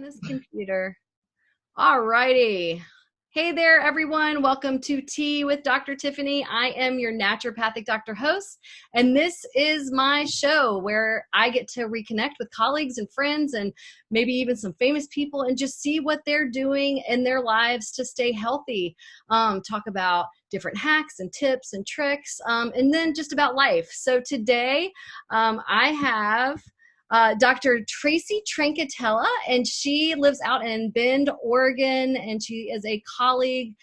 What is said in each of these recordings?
This computer. All righty. Hey there, everyone. Welcome to Tea with Dr. Tiffany. I am your naturopathic doctor host, and this is my show where I get to reconnect with colleagues and friends and maybe even some famous people and just see what they're doing in their lives to stay healthy. Talk about different hacks and tips and tricks, and then just about life. So today I have Dr. Tracy Tranchitella, and she lives out in Bend, Oregon, and she is a colleague.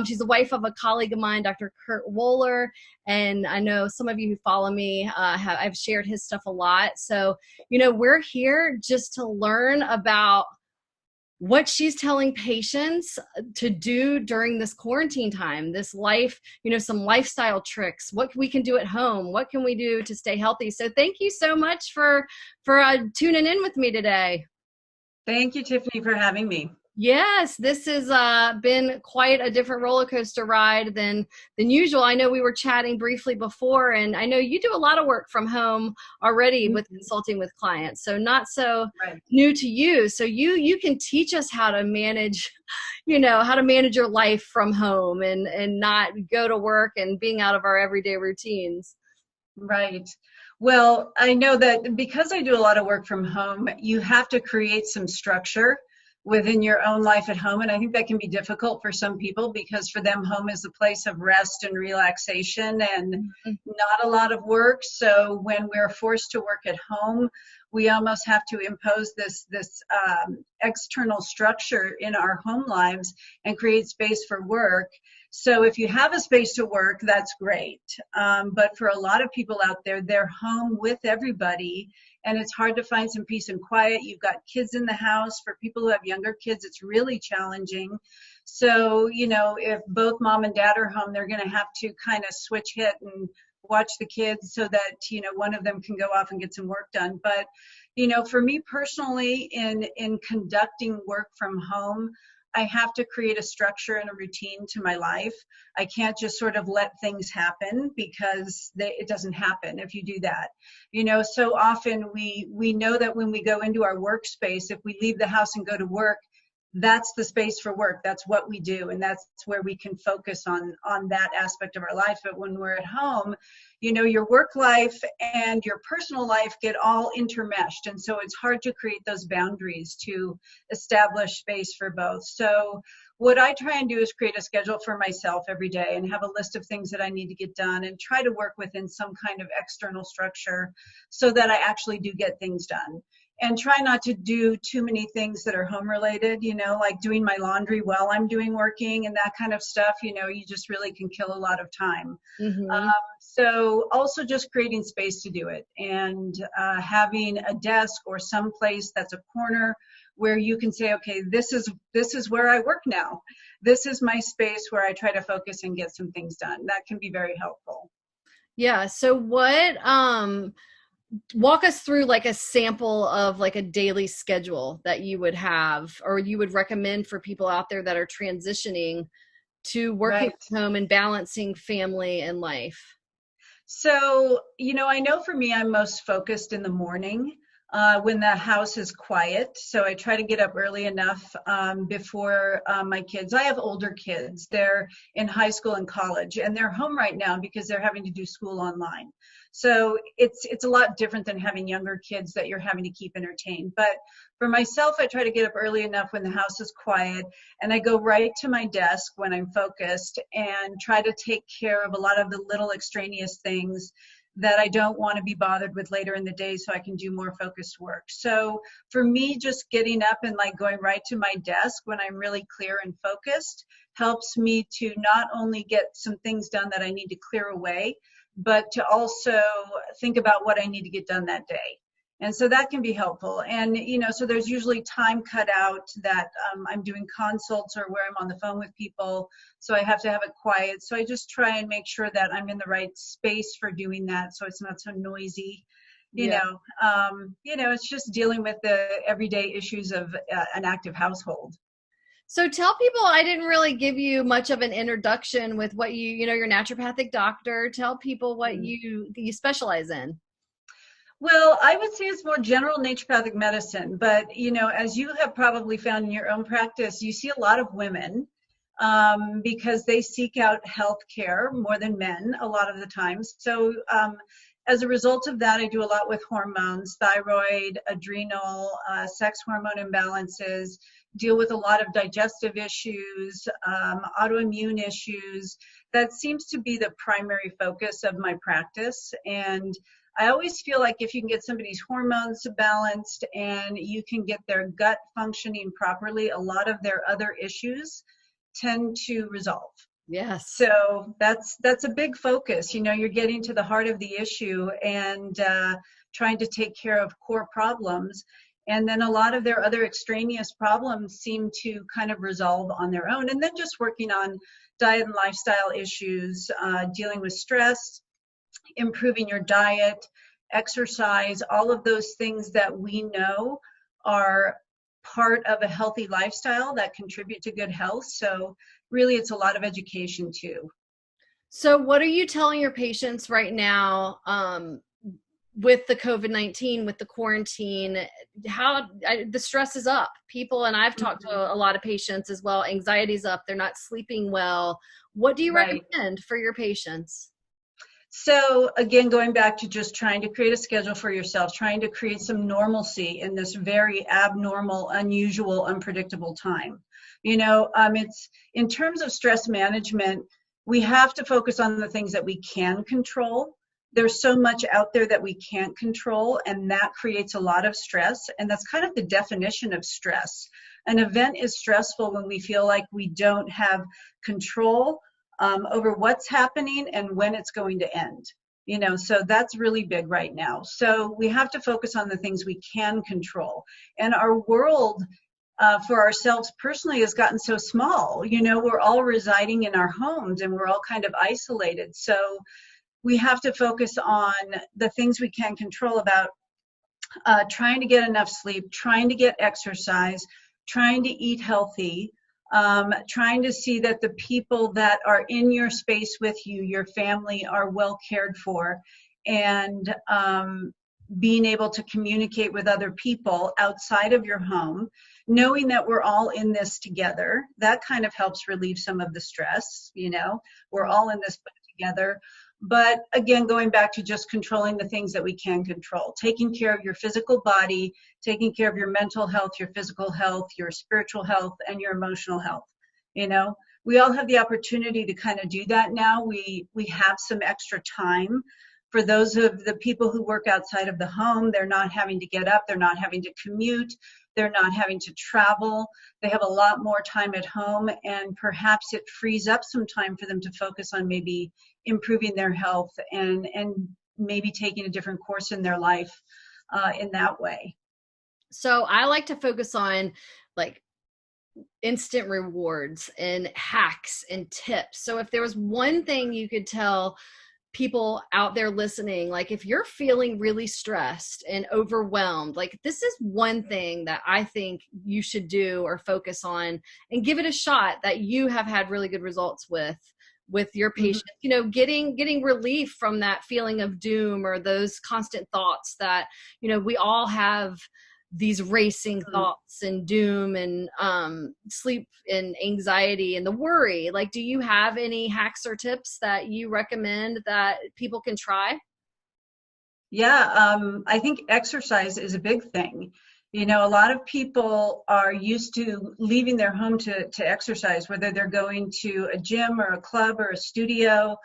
She's the wife of a colleague of mine, Dr. Kurt Wohler, and I know some of you who follow me, I've shared his stuff a lot. So, we're here just to learn about what she's telling patients to do during this quarantine time, this life, some lifestyle tricks, what we can do at home, what can we do to stay healthy. So thank you so much for tuning in with me today. Thank you, Tiffany, for having me. Yes, this has been quite a different roller coaster ride than usual. I know we were chatting briefly before, and I know you do a lot of work from home already with consulting with clients, so not so new to you. So you can teach us how to manage, how to manage your life from home and not go to work and being out of our everyday routines. Right. Well, I know that because I do a lot of work from home, you have to create some structure within your own life at home. And I think that can be difficult for some people because for them, home is a place of rest and relaxation and not a lot of work. So when we're forced to work at home, we almost have to impose this external structure in our home lives and create space for work. So if you have a space to work, that's great. But for a lot of people out there, they're home with everybody, and it's hard to find some peace and quiet. You've got kids in the house. For people who have younger kids, it's really challenging. So, if both mom and dad are home, they're going to have to kind of switch hit and watch the kids so that, one of them can go off and get some work done. But, for me personally, in conducting work from home, I have to create a structure and a routine to my life. I can't just sort of let things happen because it doesn't happen if you do that. So often we know that when we go into our workspace, if we leave the house and go to work, that's the space for work. That's what we do. And that's where we can focus on that aspect of our life. But when we're at home, your work life and your personal life get all intermeshed. And so it's hard to create those boundaries to establish space for both. So what I try and do is create a schedule for myself every day and have a list of things that I need to get done and try to work within some kind of external structure so that I actually do get things done. And try not to do too many things that are home related, like doing my laundry while I'm working and that kind of stuff. You just really can kill a lot of time. So also just creating space to do it and having a desk or some place that's a corner where you can say, okay, this is where I work now. This is my space where I try to focus and get some things done. That can be very helpful. Yeah. So walk us through like a sample of like a daily schedule that you would have or you would recommend for people out there that are transitioning to working from home and balancing family and life. So, I know for me, I'm most focused in the morning when the house is quiet. So I try to get up early enough before my kids. I have older kids. They're in high school and college, and they're home right now because they're having to do school online. So it's a lot different than having younger kids that you're having to keep entertained. But for myself, I try to get up early enough when the house is quiet, and I go right to my desk when I'm focused and try to take care of a lot of the little extraneous things that I don't want to be bothered with later in the day so I can do more focused work. So for me, just getting up and going right to my desk when I'm really clear and focused helps me to not only get some things done that I need to clear away, but to also think about what I need to get done that day. And so that can be helpful. And, so there's usually time cut out that I'm doing consults or where I'm on the phone with people. So I have to have it quiet. So I just try and make sure that I'm in the right space for doing that. So it's not so noisy, it's just dealing with the everyday issues of an active household. So tell people, I didn't really give you much of an introduction with what you're naturopathic doctor. Tell people what you specialize in. Well, I would say it's more general naturopathic medicine, but as you have probably found in your own practice, you see a lot of women because they seek out health care more than men a lot of the times. So as a result of that, I do a lot with hormones, thyroid, adrenal, sex hormone imbalances, deal with a lot of digestive issues, autoimmune issues. That seems to be the primary focus of my practice. And I always feel like if you can get somebody's hormones balanced and you can get their gut functioning properly, a lot of their other issues tend to resolve. Yes. So that's a big focus. You're getting to the heart of the issue and trying to take care of core problems. And then a lot of their other extraneous problems seem to kind of resolve on their own. And then just working on diet and lifestyle issues, dealing with stress, improving your diet, exercise, all of those things that we know are part of a healthy lifestyle that contribute to good health. So really it's a lot of education too. So what are you telling your patients right now with the COVID-19, with the quarantine? The stress is up. People, and I've talked to a lot of patients as well, anxiety's up. They're not sleeping well. What do you recommend for your patients? So again, going back to just trying to create a schedule for yourself, trying to create some normalcy in this very abnormal, unusual, unpredictable time. It's in terms of stress management, we have to focus on the things that we can control. There's so much out there that we can't control, and that creates a lot of stress. And that's kind of the definition of stress. An event is stressful when we feel like we don't have control over what's happening and when it's going to end. So that's really big right now. So we have to focus on the things we can control. And our world for ourselves personally has gotten so small. We're all residing in our homes and we're all kind of isolated. So we have to focus on the things we can control about trying to get enough sleep, trying to get exercise, trying to eat healthy, trying to see that the people that are in your space with you, your family, are well cared for, and being able to communicate with other people outside of your home, knowing that we're all in this together. That kind of helps relieve some of the stress. We're all in this together. But again, going back to just controlling the things that we can control, taking care of your physical body, taking care of your mental health, your physical health, your spiritual health, and your emotional health. We all have the opportunity to kind of do that now. We have some extra time. For those of the people who work outside of the home, they're not having to get up, they're not having to commute, they're not having to travel. They have a lot more time at home, and perhaps it frees up some time for them to focus on maybe improving their health and maybe taking a different course in their life in that way. So I like to focus on like instant rewards and hacks and tips. So if there was one thing you could tell people out there listening, like if you're feeling really stressed and overwhelmed, like this is one thing that I think you should do or focus on and give it a shot that you have had really good results with your patient, getting relief from that feeling of doom or those constant thoughts that, we all have these racing thoughts and doom and sleep and anxiety and the worry. Like, do you have any hacks or tips that you recommend that people can try? Yeah, I think exercise is a big thing. A lot of people are used to leaving their home to exercise, whether they're going to a gym or a club or a studio.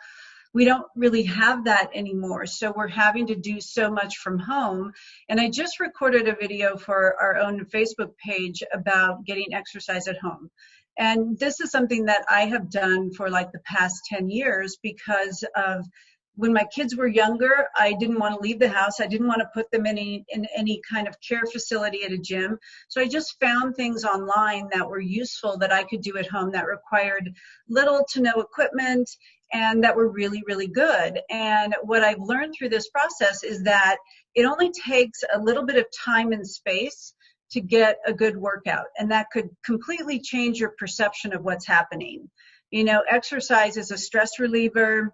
We don't really have that anymore. So we're having to do so much from home. And I just recorded a video for our own Facebook page about getting exercise at home. And this is something that I have done for like the past 10 years because of when my kids were younger, I didn't want to leave the house. I didn't want to put them in any kind of care facility at a gym. So I just found things online that were useful that I could do at home that required little to no equipment and that were really, really good. And what I've learned through this process is that it only takes a little bit of time and space to get a good workout. And that could completely change your perception of what's happening. Exercise is a stress reliever.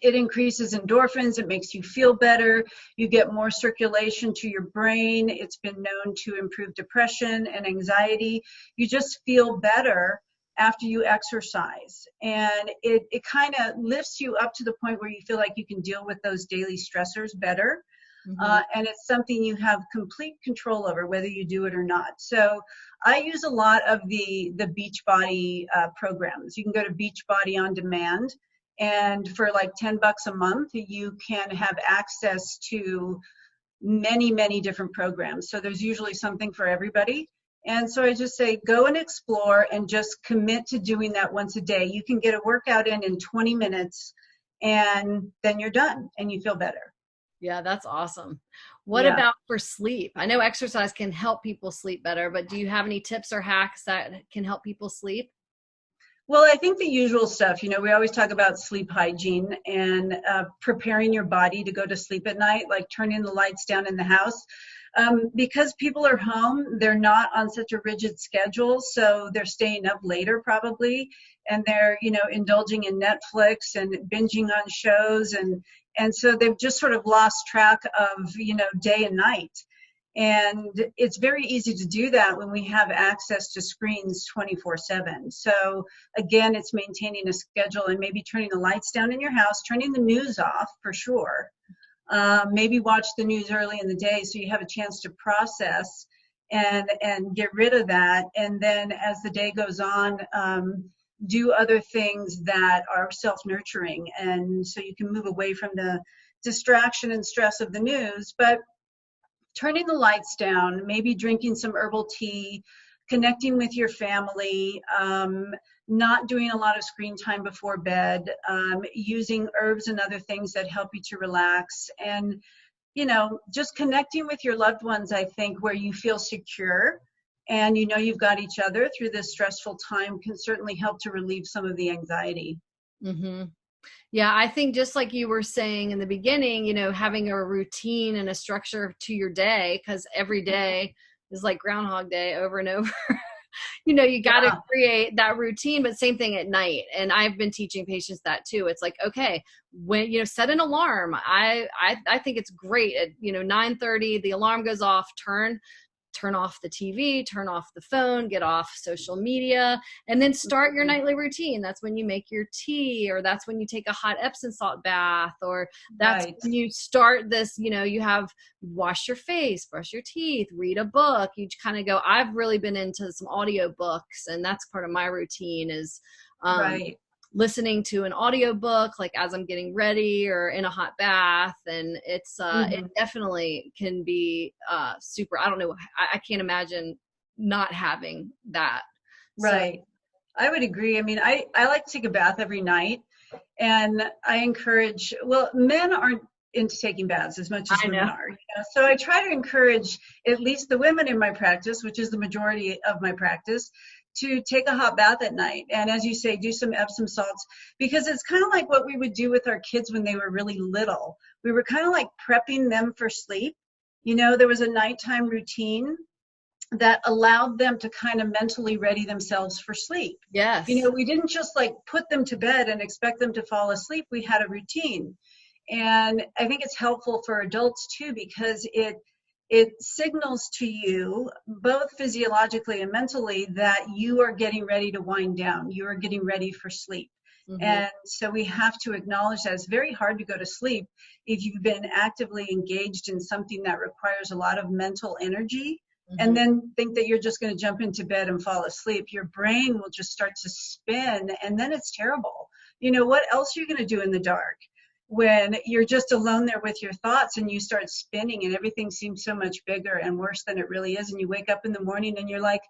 It increases endorphins. It makes you feel better. You get more circulation to your brain. It's been known to improve depression and anxiety. You just feel better after you exercise. And it kind of lifts you up to the point where you feel like you can deal with those daily stressors better. And it's something you have complete control over, whether you do it or not. So I use a lot of the Beachbody programs. You can go to Beachbody on demand, and for like $10 a month, you can have access to many, many different programs. So there's usually something for everybody. And so I just say, go and explore and just commit to doing that once a day. You can get a workout in 20 minutes, and then you're done and you feel better. Yeah, that's awesome. What Yeah. about for sleep? I know exercise can help people sleep better, but do you have any tips or hacks that can help people sleep? Well, I think the usual stuff, we always talk about sleep hygiene and preparing your body to go to sleep at night, like turning the lights down in the house. Because people are home, they're not on such a rigid schedule, so they're staying up later probably, and they're, indulging in Netflix and binging on shows, and so they've just sort of lost track of, day and night. And it's very easy to do that when we have access to screens 24/7. So again, it's maintaining a schedule and maybe turning the lights down in your house, turning the news off for sure. Maybe watch the news early in the day so you have a chance to process and get rid of that. And then as the day goes on, do other things that are self-nurturing. And so you can move away from the distraction and stress of the news. But turning the lights down, maybe drinking some herbal tea, connecting with your family, not doing a lot of screen time before bed, using herbs and other things that help you to relax, and, just connecting with your loved ones, I think, where you feel secure and you've got each other through this stressful time can certainly help to relieve some of the anxiety. Mm-hmm. Yeah, I think just like you were saying in the beginning, having a routine and a structure to your day, because every day is like Groundhog Day over and over. You got to Yeah. create that routine, but same thing at night. And I've been teaching patients that too. It's like, okay, when, set an alarm. I think it's great at, 9:30, the alarm goes off, turn off the TV, turn off the phone, get off social media, and then start your nightly routine. That's when you make your tea, or that's when you take a hot Epsom salt bath, or that's Right. when you start this, you have wash your face, brush your teeth, read a book. You kind of go, I've really been into some audio books, and that's part of my routine is Right. listening to an audiobook like as I'm getting ready or in a hot bath. And it's it definitely can be super. I don't know, I can't imagine not having that. Right. I would agree. I mean, I like to take a bath every night, and I encourage, well, men aren't into taking baths as much as I women know. are. So I try to encourage at least the women in my practice, which is the majority of my practice, to take a hot bath at night. And as you say, do some Epsom salts, because it's kind of like what we would do with our kids when they were really little. We were kind of like prepping them for sleep. There was a nighttime routine that allowed them to kind of mentally ready themselves for sleep. Yes. We didn't just like put them to bed and expect them to fall asleep. We had a routine. And I think it's helpful for adults too, because it signals to you both physiologically and mentally that you are getting ready to wind down. You are getting ready for sleep. And so we have to acknowledge that it's very hard to go to sleep if you've been actively engaged in something that requires a lot of mental energy, and then think that you're just going to jump into bed and fall asleep. Your brain will just start to spin, and then it's terrible. What else are you going to do in the dark when you're just alone there with your thoughts and you start spinning and everything seems so much bigger and worse than it really is? And you wake up in the morning and you're like,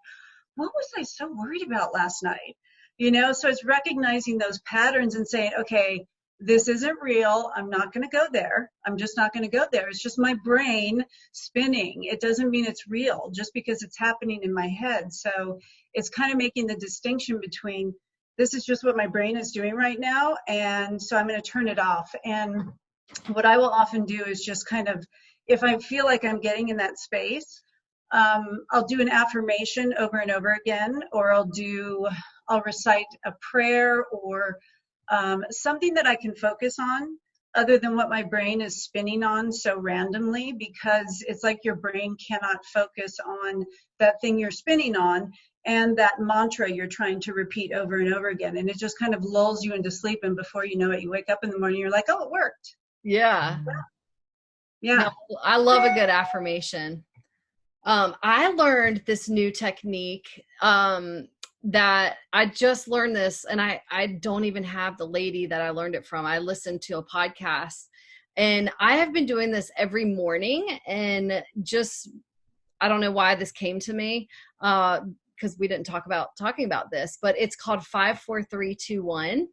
what was I so worried about last night? So it's recognizing those patterns and saying, okay, this isn't real. I'm not going to go there. I'm just not going to go there. It's just my brain spinning. It doesn't mean it's real just because it's happening in my head. So it's kind of making the distinction between this is just what my brain is doing right now, and so I'm going to turn it off. And what I will often do is just kind of, if I feel like I'm getting in that space, I'll do an affirmation over and over again, or I'll recite a prayer, or something that I can focus on other than what my brain is spinning on so randomly, because it's like your brain cannot focus on that thing you're spinning on and that mantra you're trying to repeat over and over again. And it just kind of lulls you into sleep. And before you know it, you wake up in the morning, you're like, oh, it worked. Yeah. Yeah. No, I love a good affirmation. I learned this new technique that I just learned this, and I don't even have the lady that I learned it from. I listened to a podcast, and I have been doing this every morning, and just, I don't know why this came to me, because we didn't talking about this, but it's called 5-4-3-2-1.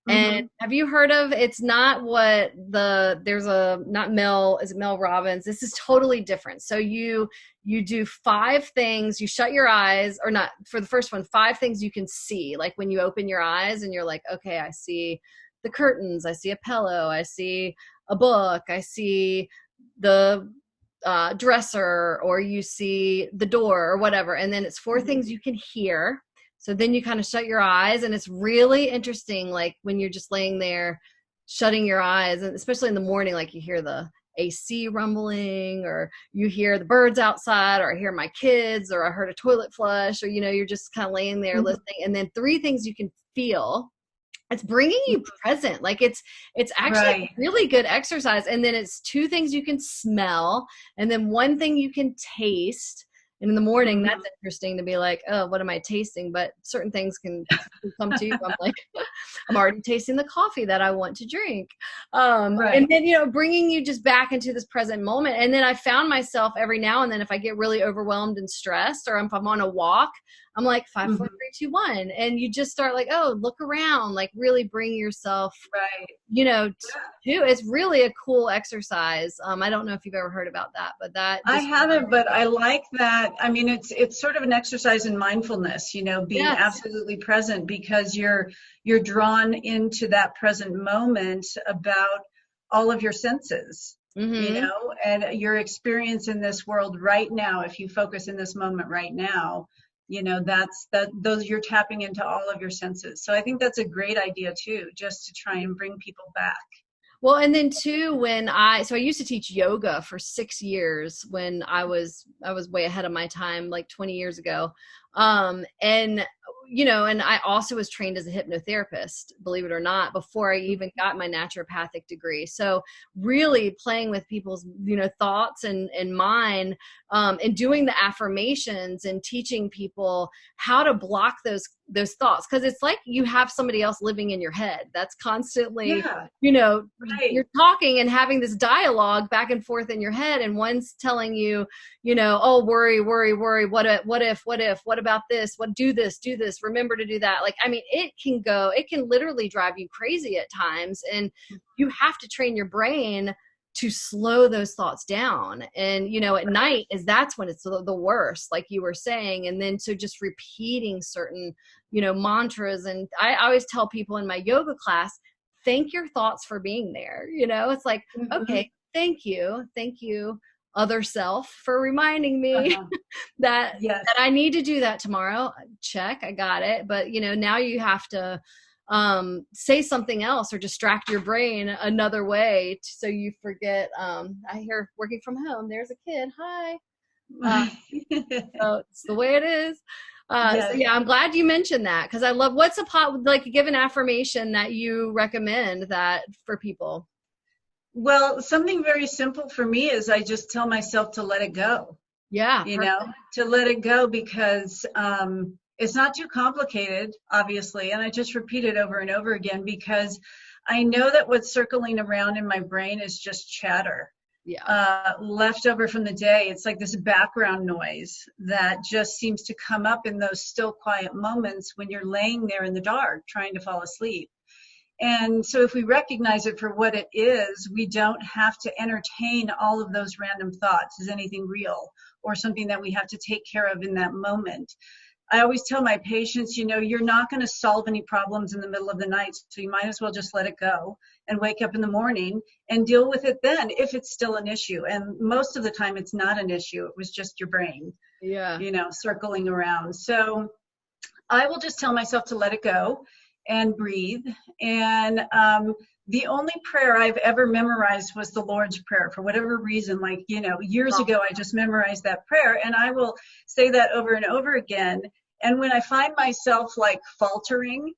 And have you heard of, it's not what there's a, not Mel, is it Mel Robbins? This is totally different. So you do 5 things, you shut your eyes, or not, for the first one, 5 things you can see. Like when you open your eyes and you're like, okay, I see the curtains, I see a pillow, I see a book, I see the dresser, or you see the door or whatever. And then it's 4 things you can hear. So then you kind of shut your eyes, and it's really interesting, like when you're just laying there shutting your eyes, and especially in the morning, like you hear the AC rumbling, or you hear the birds outside, or I hear my kids, or I heard a toilet flush, or, you're just kind of laying there listening. And then 3 things you can feel. It's bringing you present. Like it's actually a really good exercise. And then it's 2 things you can smell, and then 1 thing you can taste. And in the morning, that's interesting to be like, oh, what am I tasting? But certain things can come to you. I'm like, I'm already tasting the coffee that I want to drink. And then, bringing you just back into this present moment. And then I found myself every now and then, if I get really overwhelmed and stressed, or if I'm on a walk, I'm like 5-4-3-2-1. And you just start like, oh, look around, like really bring yourself, it's really a cool exercise. I don't know if you've ever heard about that, but that I haven't, but I like that. I mean, it's sort of an exercise in mindfulness, being absolutely present, because you're drawn into that present moment about all of your senses, and your experience in this world right now. If you focus in this moment right now, those, you're tapping into all of your senses. So I think that's a great idea too, just to try and bring people back. Well, and then too, I used to teach yoga for 6 years when I was way ahead of my time, like 20 years ago. And I also was trained as a hypnotherapist, believe it or not, before I even got my naturopathic degree. So really playing with people's, thoughts and mind, and doing the affirmations and teaching people how to block those thoughts. Cause it's like you have somebody else living in your head that's constantly, you're talking and having this dialogue back and forth in your head. And one's telling you, oh, worry, what if, what about this, do this, remember to do that. Like, I mean, it can literally drive you crazy at times. And you have to train your brain to slow those thoughts down. And, at night that's when it's the worst, like you were saying. And then, so just repeating certain, mantras. And I always tell people in my yoga class, thank your thoughts for being there. It's like, okay, thank you, other self, for reminding me that I need to do that tomorrow. Check, I got it. But, now you have to say something else or distract your brain another way so you forget. I hear working from home, there's a kid, hi. So it's the way it is. So yeah, I'm glad you mentioned that, because I love, what's give an affirmation that you recommend that for people. Well, something very simple for me is I just tell myself to let it go. Yeah. To let it go, because it's not too complicated, obviously. And I just repeat it over and over again, because I know that what's circling around in my brain is just chatter. Left over from the day. It's like this background noise that just seems to come up in those still, quiet moments when you're laying there in the dark trying to fall asleep. And so if we recognize it for what it is, we don't have to entertain all of those random thoughts as anything real or something that we have to take care of in that moment. I always tell my patients, you're not going to solve any problems in the middle of the night, so you might as well just let it go and wake up in the morning and deal with it then, if it's still an issue. And most of the time it's not an issue. It was just your brain, circling around. So I will just tell myself to let it go. and breathe. And the only prayer I've ever memorized was the Lord's Prayer for whatever reason. Like, years ago, I just memorized that prayer, and I will say that over and over again. And when I find myself like faltering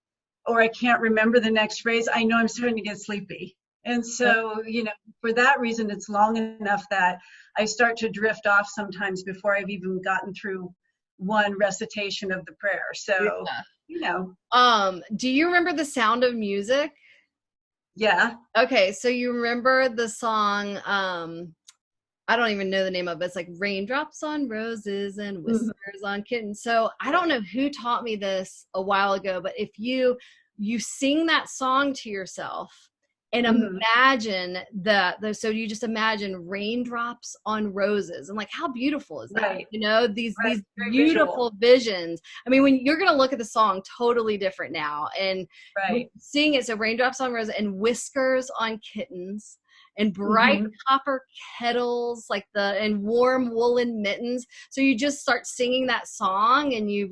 or I can't remember the next phrase, I know I'm starting to get sleepy. And so, for that reason, it's long enough that I start to drift off sometimes before I've even gotten through one recitation of the prayer. So, Do you remember The Sound of Music? Yeah. Okay, so you remember the song, I don't even know the name of it. It's like raindrops on roses and whiskers on kittens. So I don't know who taught me this a while ago, but if you sing that song to yourself and imagine so you just imagine raindrops on roses, and like, how beautiful is that? Right. These visual. beautiful visions. I mean, when you're going to look at the song totally different now, and sing it. So raindrops on roses and whiskers on kittens and bright copper kettles, and warm woolen mittens. So you just start singing that song and you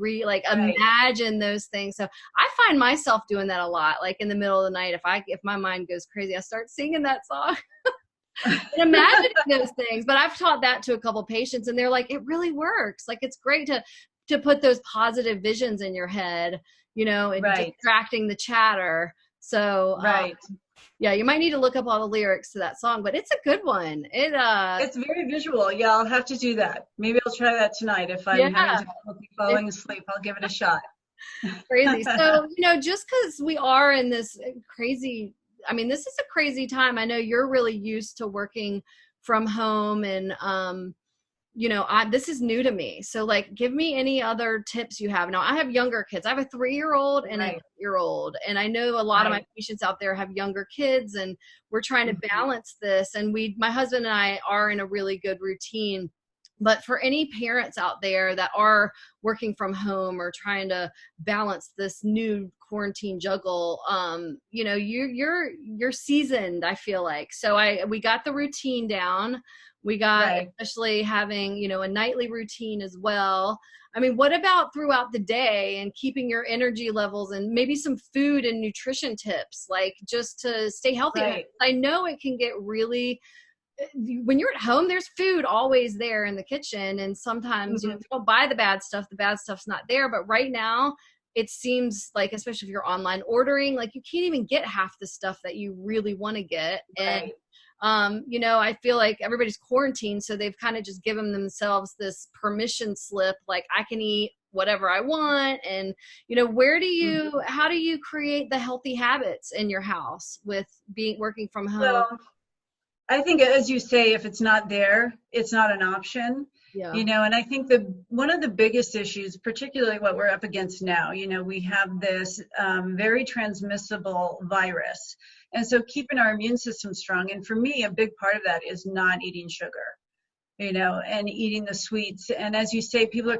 imagine those things. So I find myself doing that a lot. Like in the middle of the night, if my mind goes crazy, I start singing that song. And imagining those things. But I've taught that to a couple patients, and they're like, it really works. Like, it's great to put those positive visions in your head, and distracting the chatter. So yeah, you might need to look up all the lyrics to that song, but it's a good one. It's very visual. Yeah, I'll have to do that. Maybe I'll try that tonight. If I'm having difficulty falling asleep, I'll give it a shot. Crazy. So, just because we are in this crazy, this is a crazy time. I know you're really used to working from home, and this is new to me. So give me any other tips you have. Now I have younger kids. I have a 3-year-old and a 8-year-old. And I know a lot of my patients out there have younger kids, and we're trying to balance this. And my husband and I are in a really good routine. But for any parents out there that are working from home or trying to balance this new quarantine juggle, you're seasoned, I feel like. So we got the routine down. We got, especially having, a nightly routine as well. What about throughout the day and keeping your energy levels, and maybe some food and nutrition tips, like just to stay healthy? I know it can get really, when you're at home, there's food always there in the kitchen. And sometimes, if you don't buy the bad stuff's not there. But right now, it seems like, especially if you're online ordering, like you can't even get half the stuff that you really want to get. And I feel like everybody's quarantined, so they've kind of just given themselves this permission slip, like I can eat whatever I want. And, how do you create the healthy habits in your house with working from home? Well, I think, as you say, if it's not there, it's not an option. And I think one of the biggest issues, particularly what we're up against now, we have this very transmissible virus. And so keeping our immune system strong. And for me, a big part of that is not eating sugar, and eating the sweets. And as you say, people are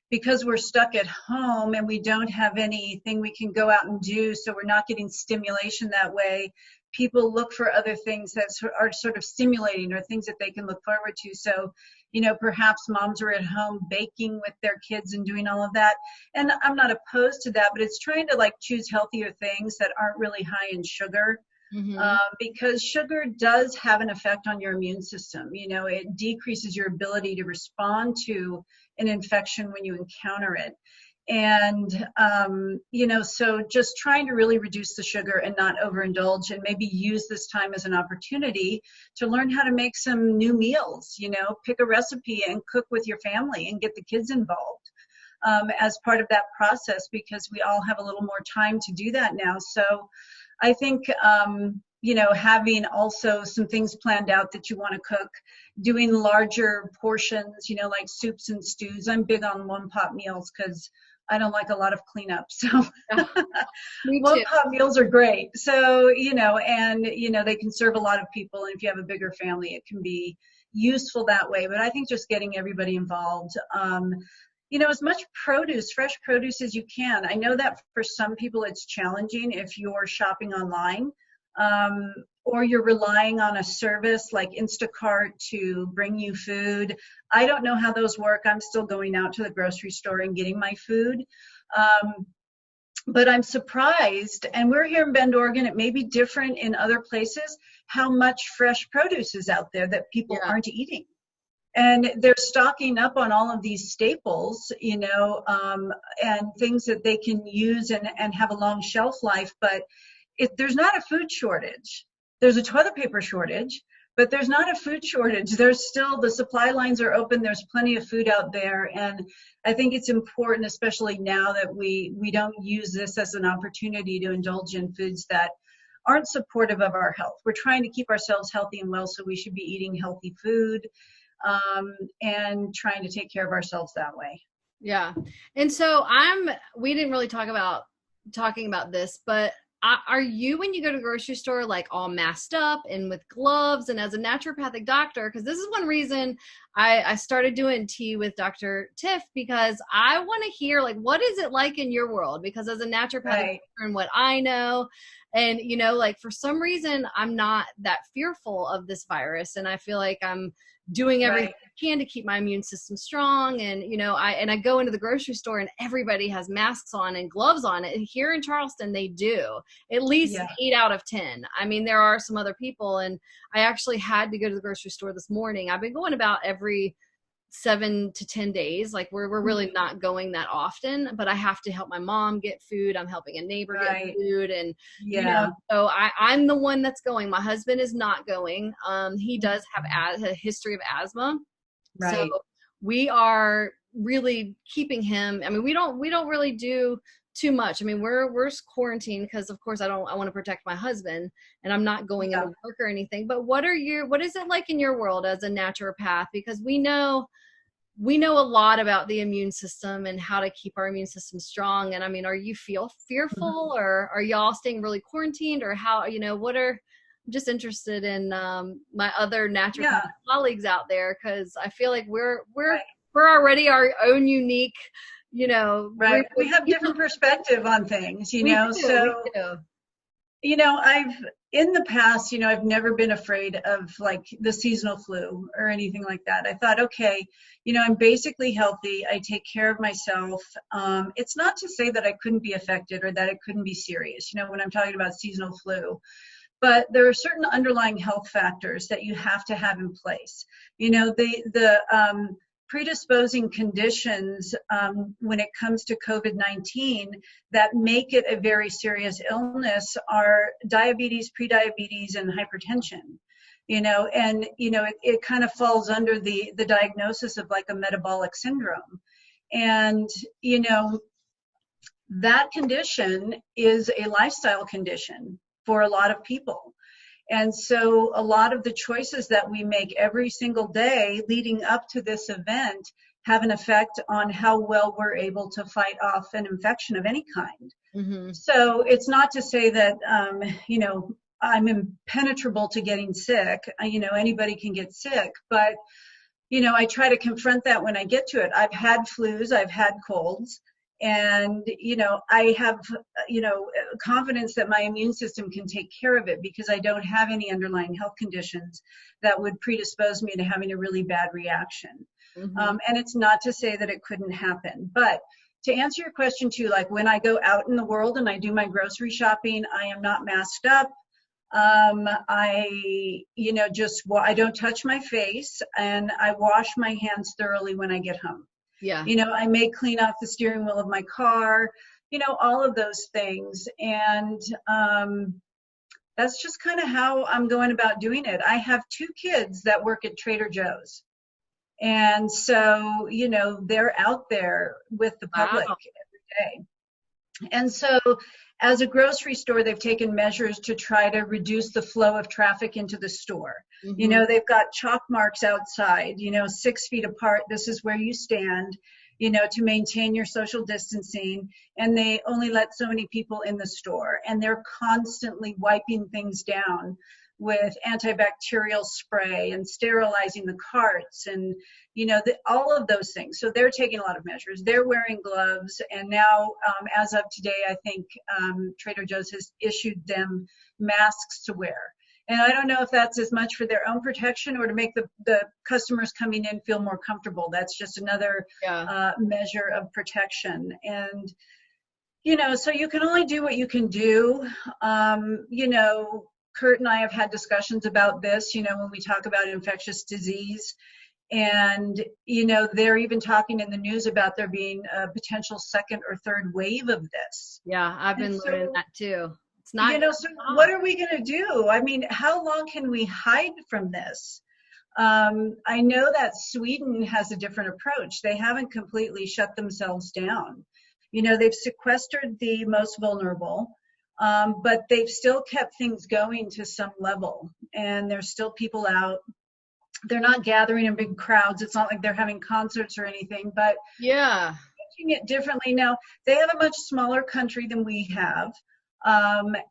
because we're stuck at home and we don't have anything we can go out and do, so we're not getting stimulation that way. People look for other things that are sort of stimulating, or things that they can look forward to. So, perhaps moms are at home baking with their kids and doing all of that. And I'm not opposed to that, but it's trying to choose healthier things that aren't really high in sugar. Because sugar does have an effect on your immune system. It decreases your ability to respond to an infection when you encounter it. And, so just trying to really reduce the sugar and not overindulge, and maybe use this time as an opportunity to learn how to make some new meals, pick a recipe and cook with your family and get the kids involved as part of that process, because we all have a little more time to do that now. So I think, having also some things planned out that you want to cook, doing larger portions, like soups and stews. I'm big on one-pot meals because I don't like a lot of cleanup. So one-pot meals are great. So, they can serve a lot of people. And if you have a bigger family, it can be useful that way. But I think just getting everybody involved, as much fresh produce as you can. I know that for some people it's challenging if you're shopping online, or you're relying on a service like Instacart to bring you food. I don't know how those work. I'm still going out to the grocery store and getting my food. But I'm surprised, and we're here in Bend, Oregon, it may be different in other places, how much fresh produce is out there that people Yeah. aren't eating. And they're stocking up on all of these staples, and things that they can use and have a long shelf life. But there's not a food shortage. There's a toilet paper shortage, but there's not a food shortage. There's still, the supply lines are open. There's plenty of food out there. And I think it's important, especially now, that we don't use this as an opportunity to indulge in foods that aren't supportive of our health. We're trying to keep ourselves healthy and well, so we should be eating healthy food, and trying to take care of ourselves that way. Yeah. And so we didn't really talking about this, but are you, when you go to the grocery store, like all masked up and with gloves? And as a naturopathic doctor, because this is one reason I started doing tea with Dr. Tiff, because I want to hear, like, what is it like in your world? Because as a naturopathic Right. doctor and what I know, and, like, for some reason, I'm not that fearful of this virus. And I feel like I'm doing everything Right. I can to keep my immune system strong. And, I go into the grocery store and everybody has masks on and gloves on. And here in Charleston, they do. At least Yeah. 8 out of 10. I mean, there are some other people, and I actually had to go to the grocery store this morning. I've been going about every 7 to 10 days. Like, we're really not going that often, but I have to help my mom get food. I'm helping a neighbor get Right. food. And, Yeah. so I'm the one that's going. My husband is not going. He does have a history of asthma. So Right. we are really keeping him. I mean, we don't really do too much. I mean, we're quarantined because, of course, I want to protect my husband, and I'm not going Yeah. into work or anything. But what is it like in your world as a naturopath? Because we know a lot about the immune system and how to keep our immune system strong. And I mean, are you feel fearful, or are y'all staying really quarantined, or how, I'm just interested in my other naturopathic Yeah. colleagues out there, because I feel like we're Right. we're already our own unique, Right. group of We have people. different perspective on things, We do, we so, do. I've, in the past, I've never been afraid of like the seasonal flu or anything like that. I thought, okay, I'm basically healthy. I take care of myself. It's not to say that I couldn't be affected or that it couldn't be serious, when I'm talking about seasonal flu. But there are certain underlying health factors that you have to have in place. The predisposing conditions, when it comes to COVID-19, that make it a very serious illness are diabetes, prediabetes, and hypertension. It kind of falls under the diagnosis of like a metabolic syndrome. And, that condition is a lifestyle condition for a lot of people. And so a lot of the choices that we make every single day leading up to this event have an effect on how well we're able to fight off an infection of any kind. Mm-hmm. So it's not to say that, I'm impenetrable to getting sick. Anybody can get sick, but, I try to confront that when I get to it. I've had flus, I've had colds, and I have confidence that my immune system can take care of it because I don't have any underlying health conditions that would predispose me to having a really bad reaction. Mm-hmm. And it's not to say that it couldn't happen, but to answer your question too, like when I go out in the world and I do my grocery shopping, I am not masked up. I don't touch my face, and I wash my hands thoroughly when I get home. Yeah. I may clean off the steering wheel of my car, all of those things. And that's just kind of how I'm going about doing it. I have 2 kids that work at Trader Joe's. And so, they're out there with the public Wow. every day. And so as a grocery store, they've taken measures to try to reduce the flow of traffic into the store. Mm-hmm. They've got chalk marks outside, 6 feet apart. This is where you stand, to maintain your social distancing. And they only let so many people in the store. And they're constantly wiping things down with antibacterial spray and sterilizing the carts and, all of those things. So they're taking a lot of measures. They're wearing gloves. And now, as of today, I think Trader Joe's has issued them masks to wear. And I don't know if that's as much for their own protection or to make the customers coming in feel more comfortable. That's just another Yeah. measure of protection. And So you can only do what you can do. Kurt and I have had discussions about this, when we talk about infectious disease. And, they're even talking in the news about there being a potential second or third wave of this. Yeah, I've been learning that too. It's not, so what are we going to do? I mean, how long can we hide from this? I know that Sweden has a different approach. They haven't completely shut themselves down. They've sequestered the most vulnerable, but they've still kept things going to some level. And there's still people out. They're not gathering in big crowds. It's not like they're having concerts or anything, but yeah, doing it differently. Now, they have a much smaller country than we have.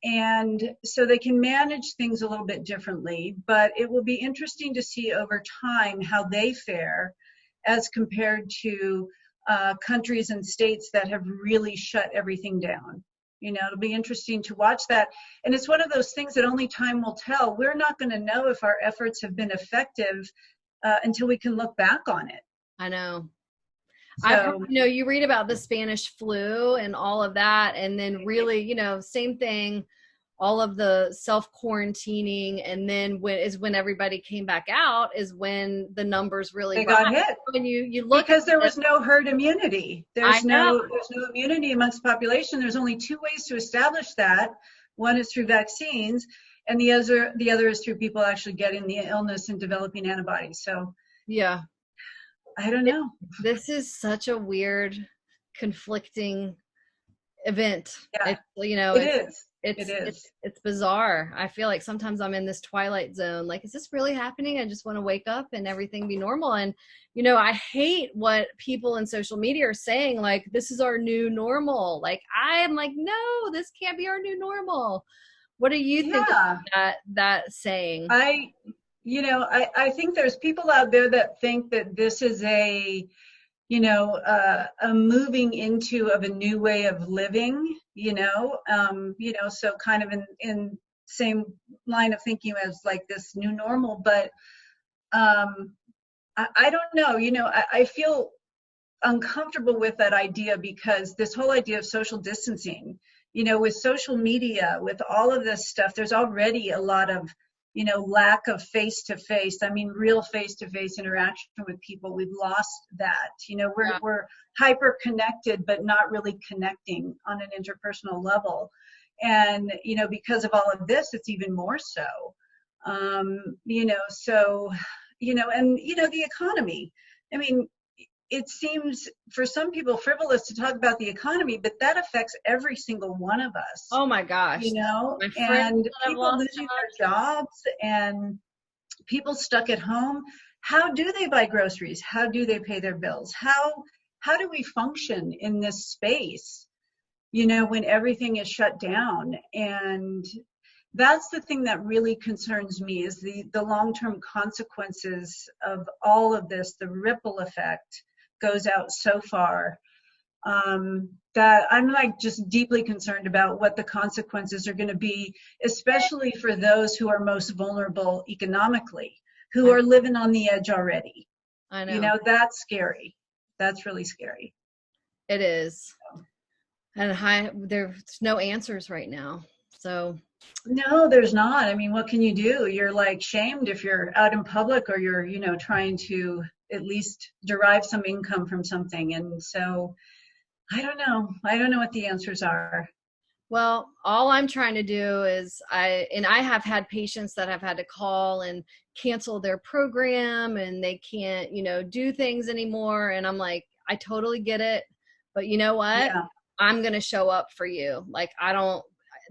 And so they can manage things a little bit differently, but it will be interesting to see over time how they fare as compared to countries and states that have really shut everything down. It'll be interesting to watch that. And it's one of those things that only time will tell. We're not going to know if our efforts have been effective until we can look back on it. I know. So, I've heard, you read about the Spanish flu and all of that. And then really, same thing, all of the self-quarantining. And then when everybody came back out is when the numbers really they got hit. When you look, because there was no herd immunity. There's no immunity amongst the population. There's only two ways to establish that. One is through vaccines, and the other is through people actually getting the illness and developing antibodies. So yeah, I don't know. This is such a weird, conflicting event. Yeah, it's bizarre. I feel like sometimes I'm in this Twilight Zone. Like, is this really happening? I just want to wake up and everything be normal. And, I hate what people in social media are saying, like, this is our new normal. Like, I'm like, no, this can't be our new normal. What do you think of that saying? I think there's people out there that think that this is a moving into of a new way of living, so kind of in same line of thinking as like this new normal. But I don't know, I feel uncomfortable with that idea because this whole idea of social distancing, with social media, with all of this stuff, there's already a lot of lack of face-to-face, real face-to-face interaction with people. We've lost that. We're hyper connected, but not really connecting on an interpersonal level. And, because of all of this, it's even more so. The economy. It seems for some people frivolous to talk about the economy, but that affects every single one of us. Oh my gosh. And people losing their jobs and people stuck at home. How do they buy groceries? How do they pay their bills? How do we function in this space, when everything is shut down? And that's the thing that really concerns me is the long-term consequences of all of this. The ripple effect goes out so far that I'm just deeply concerned about what the consequences are going to be, especially for those who are most vulnerable economically, who are living on the edge already. I know. That's scary. That's really scary. It is. And there's no answers right now. So no, there's not. What can you do? You're shamed if you're out in public or you're, trying to at least derive some income from something. And so I don't know what the answers are. Well, all I'm trying to do is I have had patients that have had to call and cancel their program and they can't, do things anymore. And I'm like, I totally get it. But you know what? Yeah. I'm going to show up for you.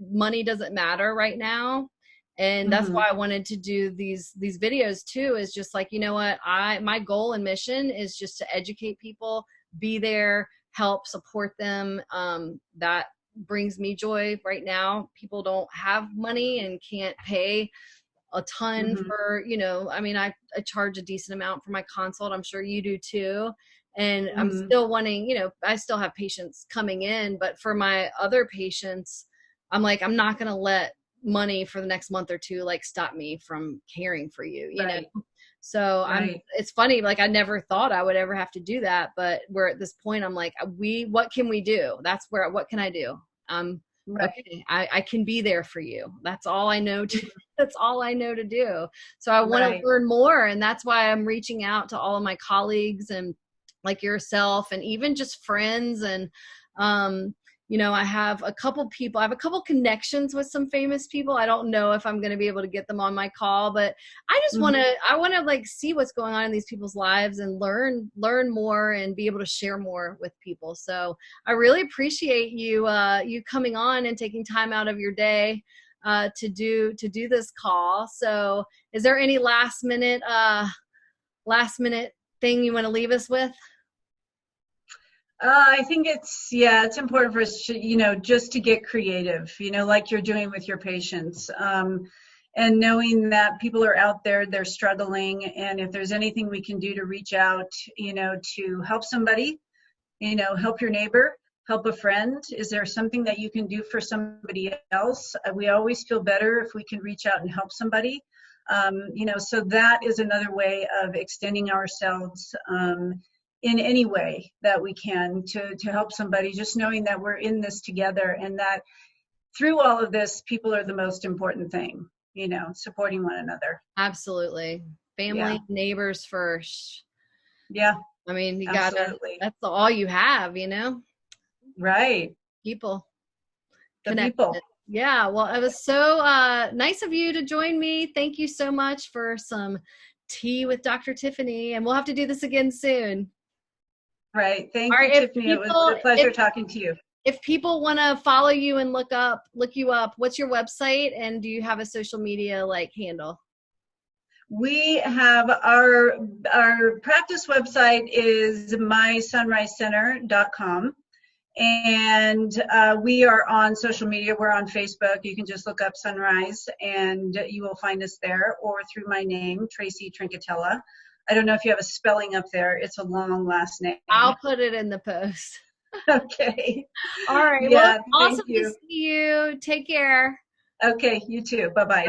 Money doesn't matter right now. And that's why I wanted to do these videos too, is just what, my goal and mission is just to educate people, be there, help support them. That brings me joy right now. People don't have money and can't pay a ton for, I charge a decent amount for my consult. I'm sure you do too. And I'm still wanting, I still have patients coming in, but for my other patients, I'm I'm not going to let money for the next month or two, stop me from caring for you, right. know? So Right. it's funny, like I never thought I would ever have to do that, but we're at this point, I'm like, what can we do? What can I do? Right. Okay, I can be there for you. That's all I know that's all I know to do. So I want to Right. learn more. And that's why I'm reaching out to all of my colleagues and like yourself and even just friends. And, I have a couple connections with some famous people. I don't know if I'm going to be able to get them on my call, but I want to like see what's going on in these people's lives and learn more and be able to share more with people. So I really appreciate you coming on and taking time out of your day to do this call. So is there any last minute thing you want to leave us with? I think it's important for us to, just to get creative, like you're doing with your patients. And knowing that people are out there, they're struggling. And if there's anything we can do to reach out, to help somebody, help your neighbor, help a friend. Is there something that you can do for somebody else? We always feel better if we can reach out and help somebody. So that is another way of extending ourselves in any way that we can to help somebody, just knowing that we're in this together and that through all of this, people are the most important thing, supporting one another. Absolutely. Family, Yeah. neighbors first. Yeah. I mean, Absolutely. that's all you have, Right. people The connected. people. Yeah. Well, it was so nice of you to join me. Thank you so much for some tea with Dr. Tiffany. And we'll have to do this again soon. Right. All Thank you, right. Tiffany. It was a pleasure talking to you. If people want to follow you and look you up, what's your website? And do you have a social media like handle? We have our practice website is mysunrisecenter.com. And we are on social media. We're on Facebook. You can just look up Sunrise and you will find us there, or through my name, Tracy Tranchitella. I don't know if you have a spelling up there. It's a long last name. I'll put it in the post. Okay. All right. Yeah, Well, thank awesome you. to see you. Take care. Okay, you too. Bye-bye.